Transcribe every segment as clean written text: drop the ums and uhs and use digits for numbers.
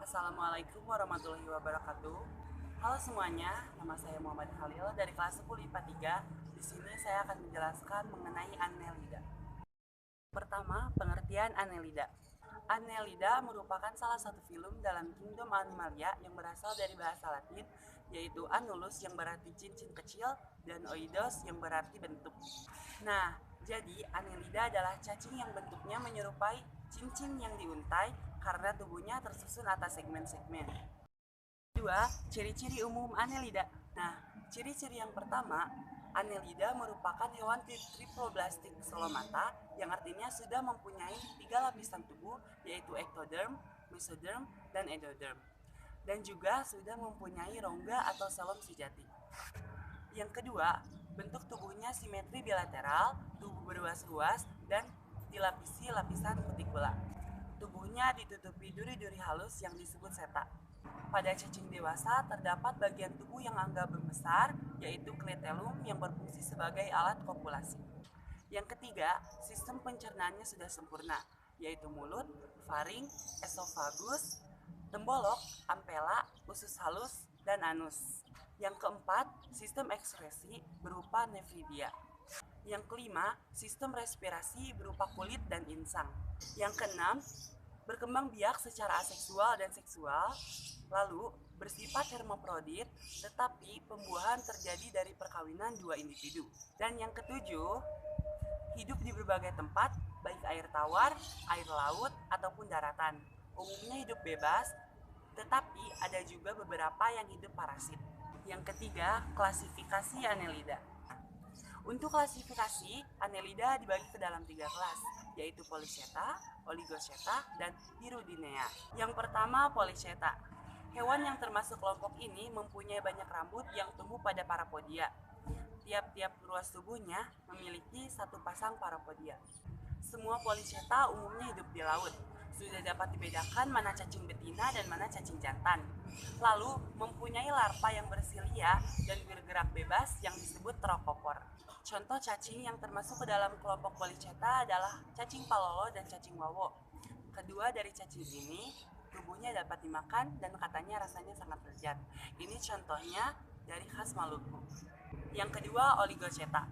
Assalamualaikum warahmatullahi wabarakatuh. Halo semuanya, nama saya Muhammad Khalil dari kelas 10 IPA 3. Di sini saya akan menjelaskan mengenai Annelida. Pertama, pengertian Annelida. Annelida merupakan salah satu film dalam kingdom Animalia yang berasal dari bahasa Latin, yaitu annulus yang berarti cincin kecil dan oidos yang berarti bentuk. Nah, jadi Annelida adalah cacing yang bentuknya menyerupai cincin yang diuntai karena tubuhnya tersusun atas segmen-segmen. Kedua, ciri-ciri umum Annelida. Nah, ciri-ciri yang pertama, Annelida merupakan hewan triploblastik selomata yang artinya sudah mempunyai 3 lapisan tubuh, yaitu ectoderm, mesoderm, dan endoderm. Dan juga sudah mempunyai rongga atau selom sejati. Yang kedua, bentuk tubuhnya simetri bilateral, tubuh berruas-ruas, dan dilapisi lapisan kutikula. Tubuhnya ditutupi duri-duri halus yang disebut seta. Pada cacing dewasa terdapat bagian tubuh yang agak membesar, yaitu kletelum yang berfungsi sebagai alat kopulasi. Yang ketiga, sistem pencernaannya sudah sempurna, yaitu mulut, faring, esofagus, tembolok, ampela, usus halus, dan anus. Yang keempat, sistem ekskresi berupa nefridia. Yang kelima, sistem respirasi berupa kulit dan insang. Yang keenam, berkembang biak secara aseksual dan seksual, lalu bersifat hermafrodit, tetapi pembuahan terjadi dari perkawinan dua individu. Dan yang ketujuh, hidup di berbagai tempat, baik air tawar, air laut, ataupun daratan. Umumnya hidup bebas, tetapi ada juga beberapa yang hidup parasit. Yang ketiga, klasifikasi Annelida. Untuk klasifikasi, Annelida dibagi ke dalam 3 kelas, yaitu Polychaeta, Oligoceta, dan Hirudinea. Yang pertama, Polychaeta. Hewan yang termasuk kelompok ini mempunyai banyak rambut yang tumbuh pada parapodia. Tiap-tiap ruas tubuhnya memiliki satu pasang parapodia. Semua Polychaeta umumnya hidup di laut. Sudah dapat dibedakan mana cacing betina dan mana cacing jantan. Lalu mempunyai larva yang bersilia dan bergerak bebas yang disebut trokopor. Contoh cacing yang termasuk ke dalam kelompok Polychaeta adalah cacing palolo dan cacing wawo. Kedua dari cacing ini, tubuhnya dapat dimakan dan katanya rasanya sangat lezat. Ini contohnya dari khas Maluku. Yang kedua, Oligoceta.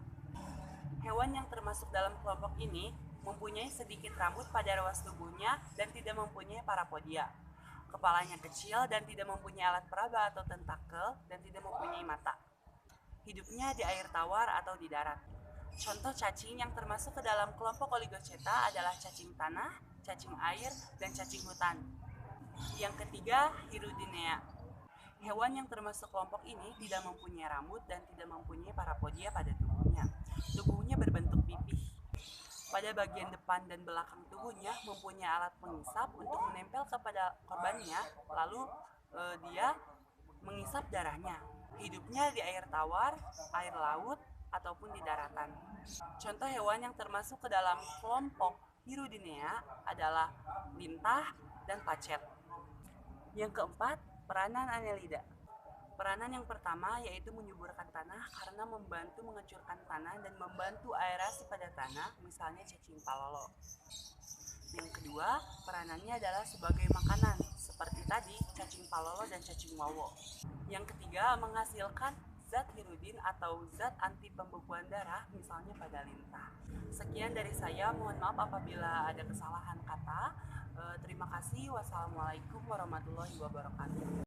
Hewan yang termasuk dalam kelompok ini mempunyai sedikit rambut pada ruas tubuhnya dan tidak mempunyai parapodia. Kepalanya kecil dan tidak mempunyai alat peraba atau tentakel dan tidak mempunyai mata. Hidupnya di air tawar atau di darat. Contoh cacing yang termasuk ke dalam kelompok Oligoceta adalah cacing tanah, cacing air, dan cacing hutan. Yang ketiga, Hirudinea. Hewan yang termasuk kelompok ini tidak mempunyai rambut dan tidak mempunyai parapodia pada tubuhnya. Tubuhnya berbentuk pipih. Pada bagian depan dan belakang tubuhnya mempunyai alat pengisap untuk menempel kepada korbannya, lalu dia mengisap darahnya. Hidupnya di air tawar, air laut, ataupun di daratan. Contoh hewan yang termasuk ke dalam kelompok Hirudinea adalah lintah dan pacet. Yang keempat, peranan Annelida. Peranan yang pertama yaitu menyuburkan tanah karena membantu mengecurkan tanah dan membantu aerasi pada tanah, misalnya cacing palolo. Yang kedua, peranannya adalah sebagai makanan, seperti tadi cacing palolo dan cacing wawo. Yang ketiga, menghasilkan zat hirudin atau zat anti pembekuan darah, misalnya pada lintah. Sekian dari saya, mohon maaf apabila ada kesalahan kata. Terima kasih. Wassalamualaikum warahmatullahi wabarakatuh.